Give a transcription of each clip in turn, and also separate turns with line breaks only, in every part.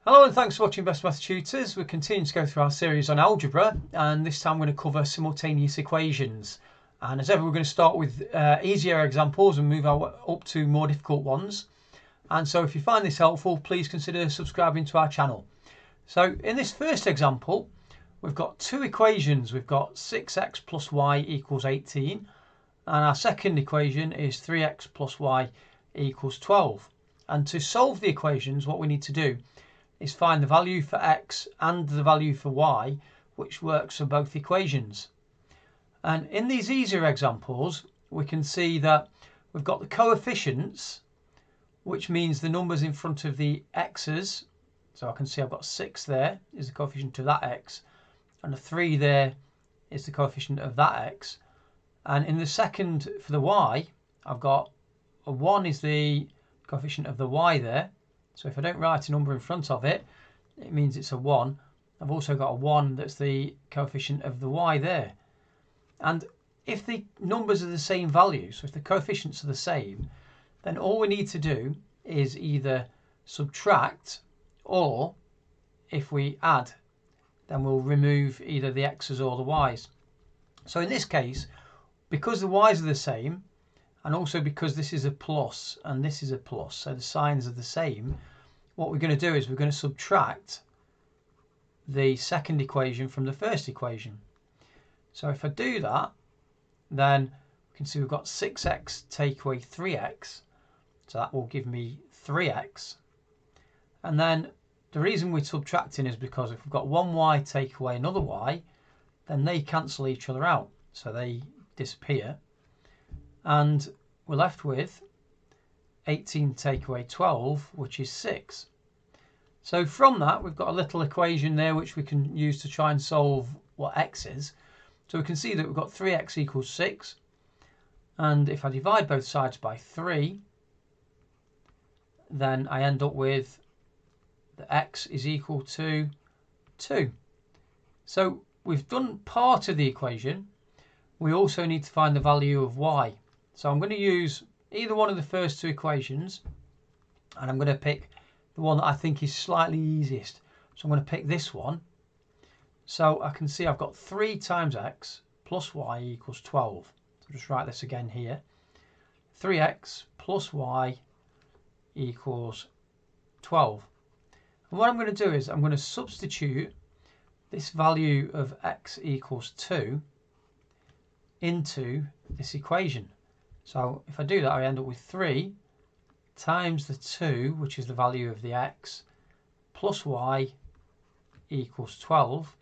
Hello and thanks for watching Best Math Tutors. We're continuing to go through our series on algebra, and this time we're going to cover simultaneous equations. And as ever, we're going to start with easier examples and move up to more difficult ones. And so if you find this helpful, please consider subscribing to our channel. So in this first example, we've got two equations. We've got 6x plus y equals 18. And our second equation is 3x plus y equals 12. And to solve the equations, what we need to do is find the value for x and the value for y, which works for both equations. And in these easier examples, we can see that we've got the coefficients, which means the numbers in front of the x's. So I can see I've got 6 there is the coefficient of that x, and a 3 there is the coefficient of that x. And in the second, for the y, I've got a 1 is the coefficient of the y there. So if I don't write a number in front of it, it means it's a 1. I've also got a 1 that's the coefficient of the y there. And if the numbers are the same value, so if the coefficients are the same, then all we need to do is either subtract, or if we add, then we'll remove either the x's or the y's. So in this case, because the y's are the same, and also because this is a plus and this is a plus, so the signs are the same, what we're going to do is we're going to subtract the second equation from the first equation. So if I do that, then we can see we've got 6x take away 3x, so that will give me 3x. And then the reason we're subtracting is because if we've got one y take away another y, then they cancel each other out, so they disappear. And we're left with 18 take away 12, which is 6. So from that, we've got a little equation there which we can use to try and solve what x is. So we can see that we've got 3x equals 6. And if I divide both sides by 3, then I end up with that x is equal to 2. So we've done part of the equation. We also need to find the value of y. So I'm going to use either one of the first two equations, and I'm going to pick the one that I think is slightly easiest. So I'm going to pick this one. So I can see I've got 3 times x plus y equals 12. So just write this again here. 3x plus y equals 12. And what I'm going to do is I'm going to substitute this value of x equals 2 into this equation. So if I do that, I end up with 3 times the 2, which is the value of the x, plus y equals 12.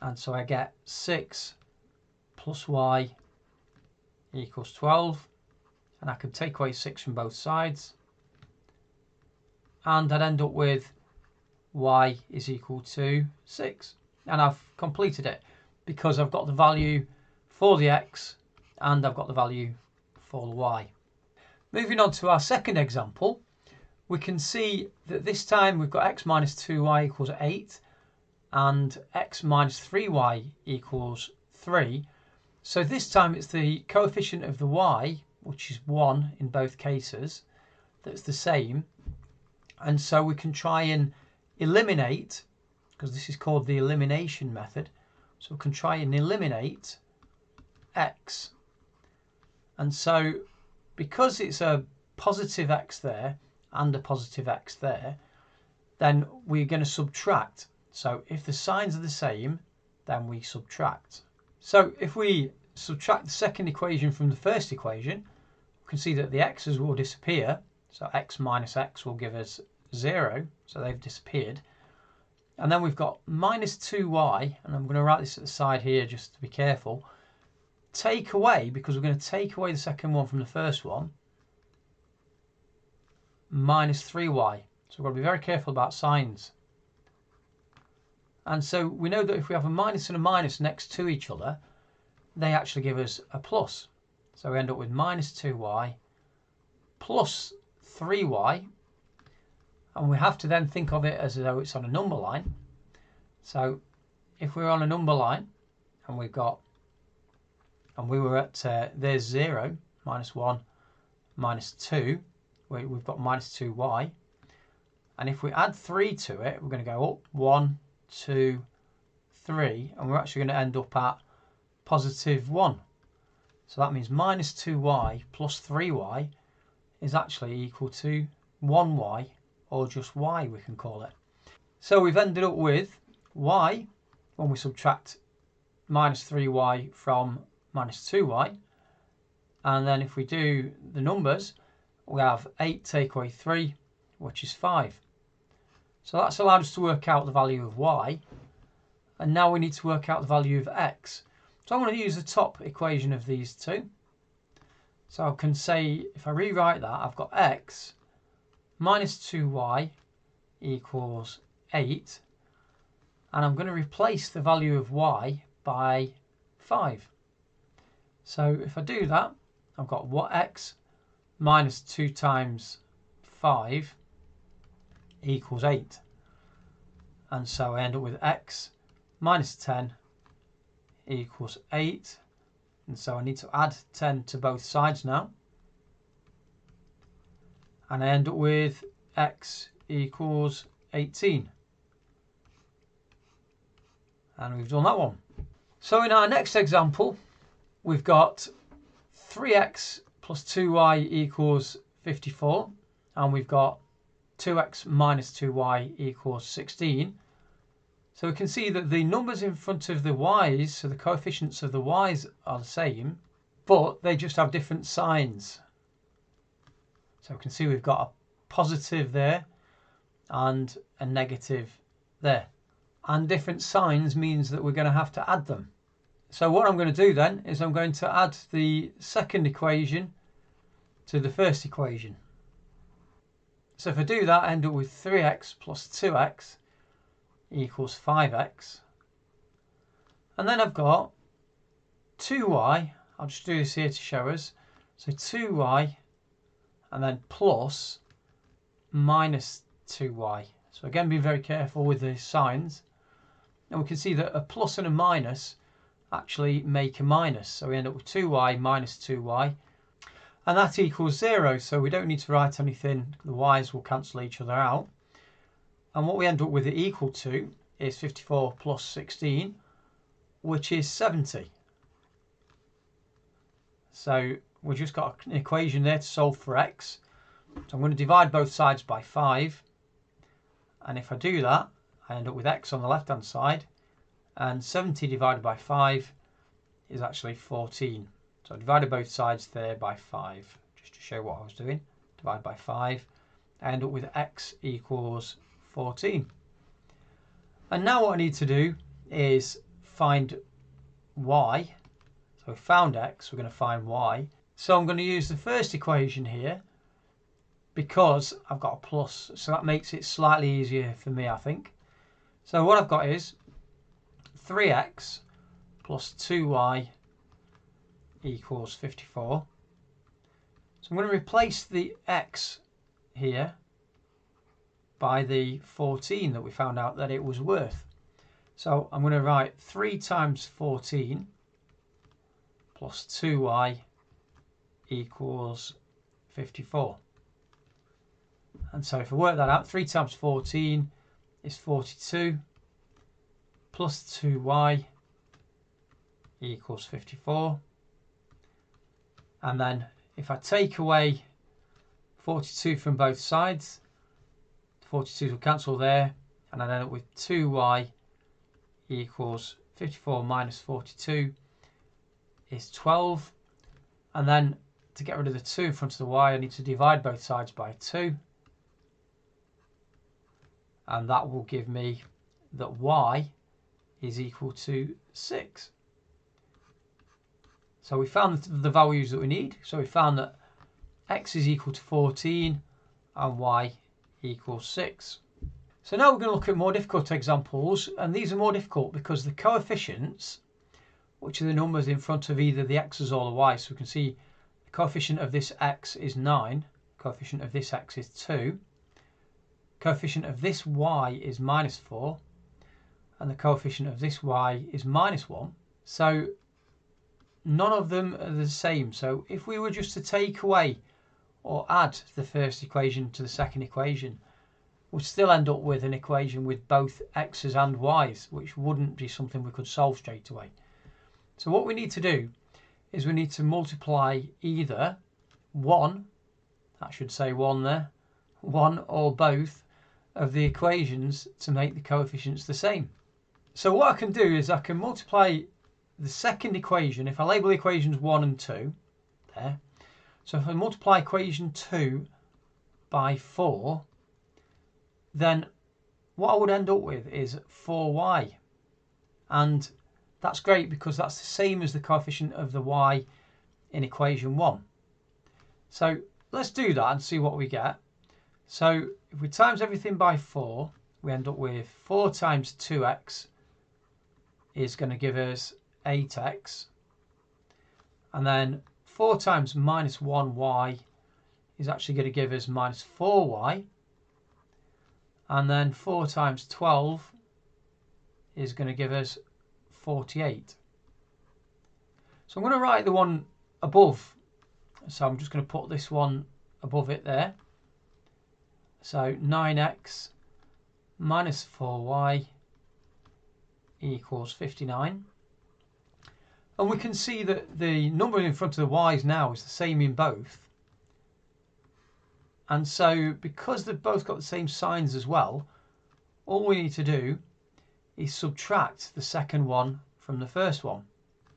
And so I get 6 plus y equals 12. And I can take away 6 from both sides. And I'd end up with y is equal to 6. And I've completed it because I've got the value for the x and I've got the value for the y. Moving on to our second example, we can see that this time we've got x minus 2y equals 8 and x minus 3y equals 3. So this time it's the coefficient of the y, which is 1 in both cases, that's the same. And so we can try and eliminate, because this is called the elimination method, so we can try and eliminate x. And so because it's a positive x there and a positive x there, then we're going to subtract. So if the signs are the same, then we subtract. So if we subtract the second equation from the first equation, we can see that the x's will disappear. So x minus x will give us 0, so they've disappeared. And then we've got minus 2y, and I'm going to write this at the side here just to be careful. Take away, because we're going to take away the second one from the first one, minus 3y. So we've got to be very careful about signs. And so we know that if we have a minus and a minus next to each other, they actually give us a plus. So we end up with minus 2y plus 3y. And we have to then think of it as though it's on a number line. So if we're on a number line and we've got, and we were at, there's 0, minus 1, minus 2, we've got minus 2y. And if we add 3 to it, we're going to go up 1, 2, 3, and we're actually going to end up at positive 1. So that means minus 2y plus 3y is actually equal to 1y, or just y we can call it. So we've ended up with y, when we subtract minus 3y from minus 2y, and then if we do the numbers, we have 8 take away 3, which is 5. So that's allowed us to work out the value of y, and now we need to work out the value of x. So I'm going to use the top equation of these two. So I can say, if I rewrite that, I've got x minus 2y equals 8, and I'm going to replace the value of y by 5. So if I do that, I've got what x minus 2 times 5 equals 8. And so I end up with x minus 10 equals 8. And so I need to add 10 to both sides now. And I end up with x equals 18. And we've done that one. So in our next example, we've got 3x plus 2y equals 54. And we've got 2x minus 2y equals 16. So we can see that the numbers in front of the y's, so the coefficients of the y's are the same, but they just have different signs. So we can see we've got a positive there and a negative there. And different signs means that we're going to have to add them. So what I'm going to do then is I'm going to add the second equation to the first equation. So if I do that, I end up with 3x plus 2x equals 5x. And then I've got 2y, I'll just do this here to show us. So 2y and then plus minus 2y. So again, be very careful with the signs. And we can see that a plus and a minus actually make a minus. So we end up with 2y minus 2y. And that equals 0. So we don't need to write anything. The y's will cancel each other out. And what we end up with it equal to is 54 plus 16, which is 70. So we've just got an equation there to solve for x. So I'm going to divide both sides by 5. And if I do that, I end up with x on the left-hand side. And 70 divided by 5 is actually 14. So I divided both sides there by 5, just to show what I was doing. Divide by 5. I end up with x equals 14. And now what I need to do is find y. So we found x, we're going to find y. So I'm going to use the first equation here because I've got a plus. So that makes it slightly easier for me, I think. So what I've got is 3x plus 2y equals 54. So I'm going to replace the x here by the 14 that we found out that it was worth. So I'm going to write 3 times 14 plus 2y equals 54. And so if I work that out, 3 times 14 is 42 plus 2y equals 54. And then if I take away 42 from both sides, 42 will cancel there, and I end up with 2y equals 54 minus 42 is 12. And then to get rid of the 2 in front of the y, I need to divide both sides by 2. And that will give me that y is equal to 6. So we found the values that we need. So we found that x is equal to 14 and y equals 6. So now we're going to look at more difficult examples, and these are more difficult because the coefficients, which are the numbers in front of either the x's or the y's, so we can see the coefficient of this x is 9, coefficient of this x is 2, coefficient of this y is minus 4, and the coefficient of this y is minus 1. So none of them are the same. So if we were just to take away or add the first equation to the second equation, we'll still end up with an equation with both x's and y's, which wouldn't be something we could solve straight away. So what we need to do is we need to multiply either one, that should say one there, one or both of the equations to make the coefficients the same. So what I can do is I can multiply the second equation. If I label equations 1 and 2 there, so if I multiply equation 2 by 4, then what I would end up with is 4y, and that's great because that's the same as the coefficient of the y in equation 1. So let's do that and see what we get. So if we times everything by 4, we end up with 4 times 2x is going to give us 8x, and then 4 times minus 1y is actually going to give us minus 4y, and then 4 times 12 is going to give us 48. So I'm going to write the one above, so I'm just going to put this one above it there. So 9x minus 4y equals 59. And we can see that the number in front of the y's now is the same in both. And so because they've both got the same signs as well, all we need to do is subtract the second one from the first one.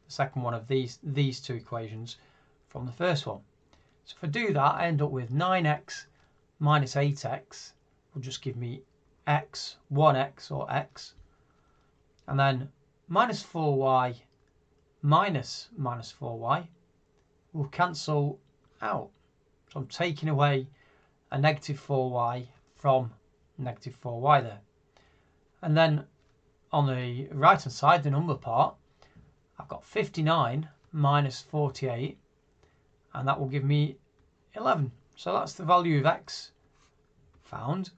The second one of these two equations from the first one. So if I do that, I end up with 9x minus 8x will just give me x, 1x or x. And then minus 4y minus 4y will cancel out. So I'm taking away a negative 4y from negative 4y there. And then on the right hand side, the number part, I've got 59 minus 48, and that will give me 11. So that's the value of x found.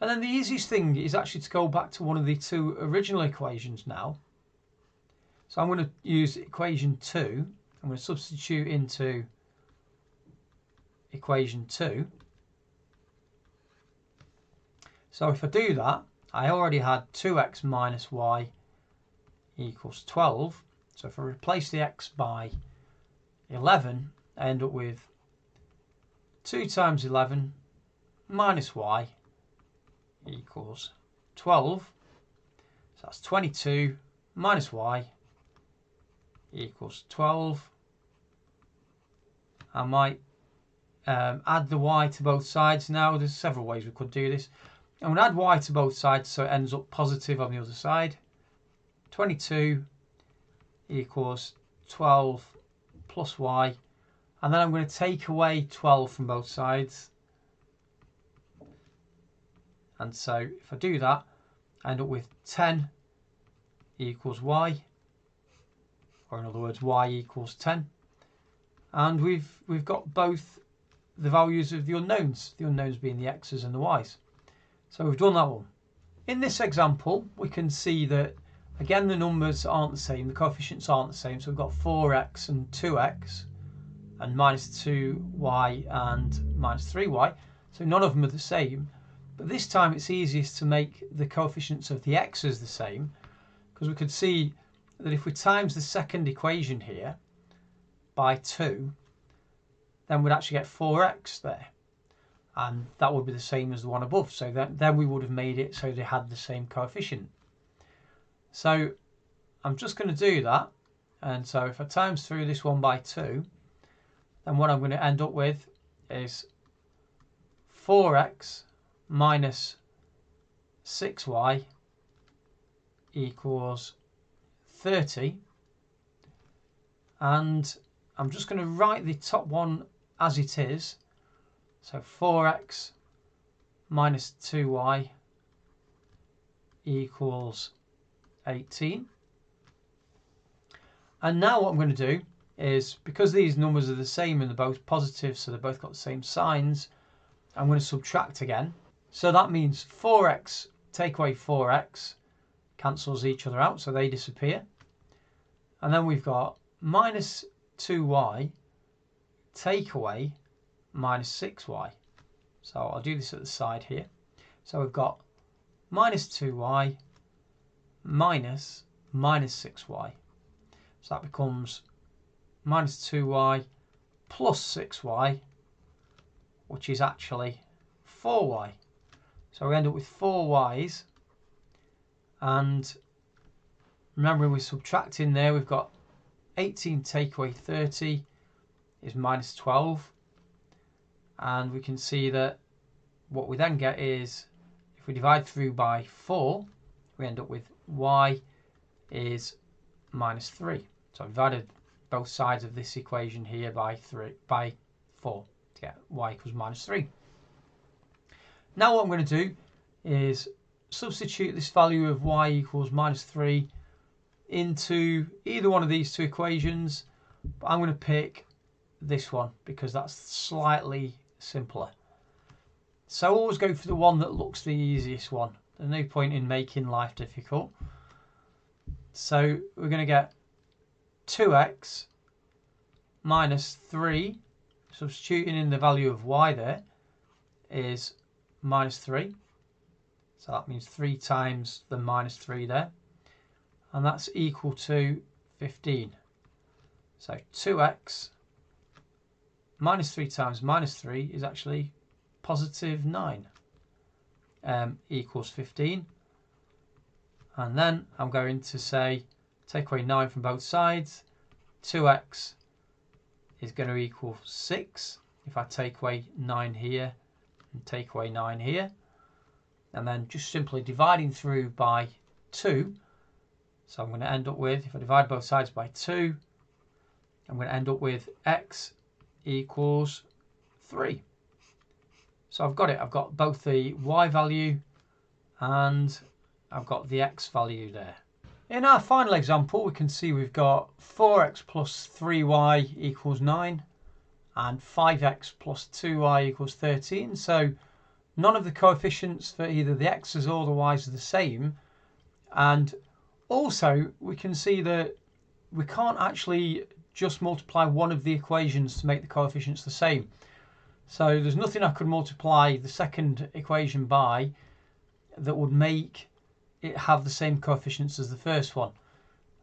And then the easiest thing is actually to go back to one of the two original equations now. So I'm going to use equation 2. I'm going to substitute into equation 2. So if I do that, I already had 2x minus y equals 12. So if I replace the x by 11, I end up with 2 times 11 minus y equals 12. So that's 22 minus y equals 12. I might add the y to both sides now. There's several ways we could do this. I'm going to add y to both sides so it ends up positive on the other side. 22 equals 12 plus y. And then I'm going to take away 12 from both sides. And so if I do that, I end up with 10 equals y. Or in other words, y equals 10. And we've got both the values of the unknowns being the x's and the y's. So we've done that one. In this example, we can see that, again, the numbers aren't the same, the coefficients aren't the same. So we've got 4x and 2x, and minus 2y and minus 3y. So none of them are the same. But this time it's easiest to make the coefficients of the x's the same, because we could see that if we times the second equation here by 2, then we'd actually get 4x there. And that would be the same as the one above. So then we would have made it so they had the same coefficient. So I'm just going to do that. And so if I times through this one by 2, then what I'm going to end up with is 4x minus 6y equals 30. And I'm just going to write the top one as it is. So 4x minus 2y equals 18. And now what I'm going to do is, because these numbers are the same and they're both positive, so they've both got the same signs, I'm going to subtract again. So that means 4x, take away 4x, cancels each other out, so they disappear. And then we've got minus 2y, take away minus 6y. So I'll do this at the side here. So we've got minus 2y minus 6y. So that becomes minus 2y plus 6y, which is actually 4y. So we end up with 4 y's, and remembering we're subtracting there, we've got 18 take away 30 is minus 12, and we can see that what we then get is, if we divide through by 4, we end up with y is minus 3. So I've divided both sides of this equation here by 4 to get y equals minus 3. Now what I'm going to do is substitute this value of y equals minus 3 into either one of these two equations, but I'm going to pick this one because that's slightly simpler. So always go for the one that looks the easiest one. There's no point in making life difficult. So we're going to get 2x minus 3, substituting in the value of y there, is minus 3. So that means 3 times the minus 3 there. And that's equal to 15. So 2x minus 3 times minus 3 is actually positive 9 equals 15. And then I'm going to say, take away 9 from both sides. 2x is going to equal 6 if I take away 9 here and take away 9 here. And then just simply dividing through by 2. So I'm going to end up with, if I divide both sides by 2, I'm going to end up with x equals 3. So I've got it. I've got both the y value and I've got the x value there. In our final example, we can see we've got 4x plus 3y equals 9 and 5x plus 2y equals 13. So none of the coefficients for either the x's or the y's are the same. And also, we can see that we can't actually just multiply one of the equations to make the coefficients the same. So there's nothing I could multiply the second equation by that would make it have the same coefficients as the first one.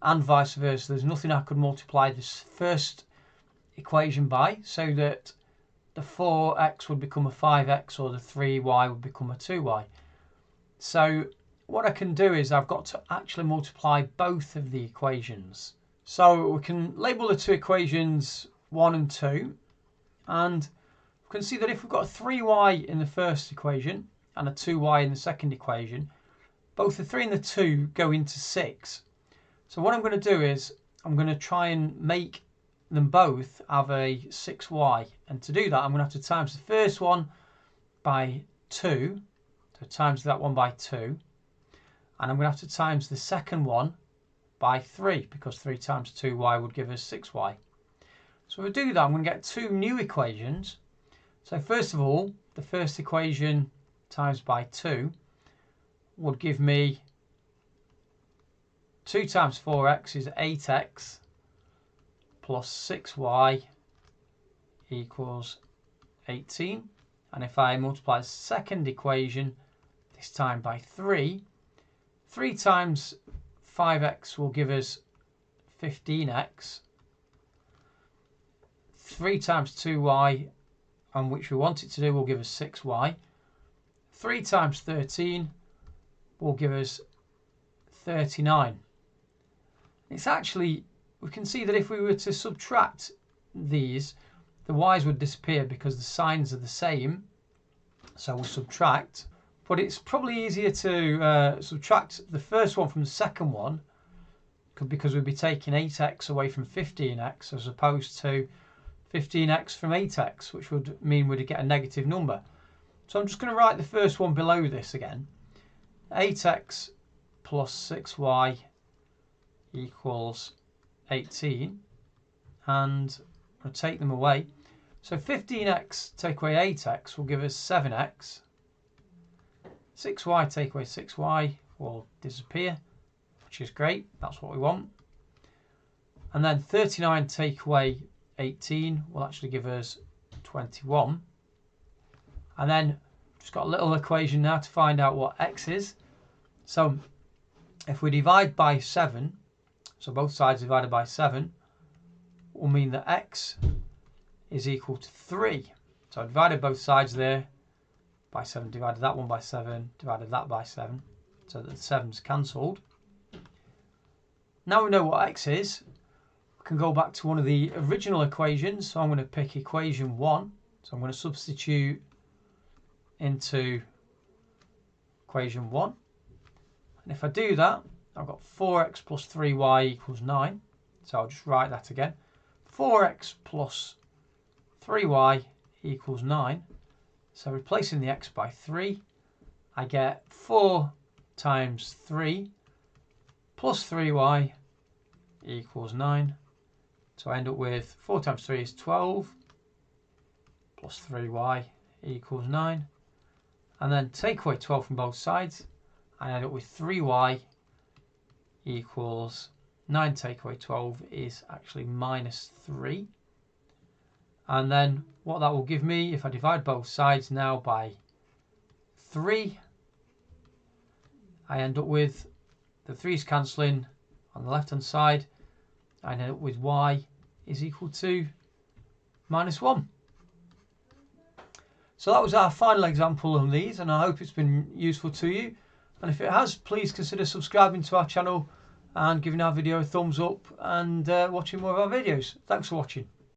And vice versa, there's nothing I could multiply this first equation by so that the 4x would become a 5x or the 3y would become a 2y. So what I can do is I've got to actually multiply both of the equations. So we can label the two equations 1 and 2, and we can see that if we've got a 3y in the first equation and a 2y in the second equation, both the 3 and the 2 go into 6. So what I'm going to do is I'm going to try and make them both have a 6y, and to do that I'm going to have to times the first one by 2, so times that one by 2. And I'm going to have to times the second one by 3, because 3 times 2y would give us 6y. So if we do that, I'm going to get two new equations. So first of all, the first equation times by 2 would give me 2 times 4x is 8x plus 6y equals 18. And if I multiply the second equation, this time by 3, 3 times 5x will give us 15x. 3 times 2y, and which we want it to do, will give us 6y. 3 times 13 will give us 39. It's actually, we can see that if we were to subtract these, the y's would disappear because the signs are the same. So we'll subtract. But it's probably easier to subtract the first one from the second one, because we'd be taking 8x away from 15x as opposed to 15x from 8x, which would mean we'd get a negative number. So I'm just going to write the first one below this again. 8x plus 6y equals 18, and I'll take them away. So 15x take away 8x will give us 7x. 6y take away 6y will disappear, which is great. That's what we want. And then 39 take away 18 will actually give us 21. And then just got a little equation now to find out what x is. So if we divide by 7, so both sides divided by 7, will mean that x is equal to 3. So I divided both sides there by 7, divided that one by 7, divided that by 7, so that the 7's cancelled. Now we know what x is, we can go back to one of the original equations. So I'm going to pick equation 1. So I'm going to substitute into equation 1. And if I do that, I've got 4x plus 3y equals 9. So I'll just write that again. 4x plus 3y equals 9. So replacing the x by 3, I get 4 times 3 plus 3y equals 9. So I end up with 4 times 3 is 12 plus 3y equals 9. And then take away 12 from both sides, I end up with 3y equals 9 take away 12 is actually minus 3. And then what that will give me, if I divide both sides now by 3, I end up with the 3's cancelling on the left hand side. I end up with y is equal to minus 1. So that was our final example on these, and I hope it's been useful to you. And if it has, please consider subscribing to our channel and giving our video a thumbs up and watching more of our videos. Thanks for watching.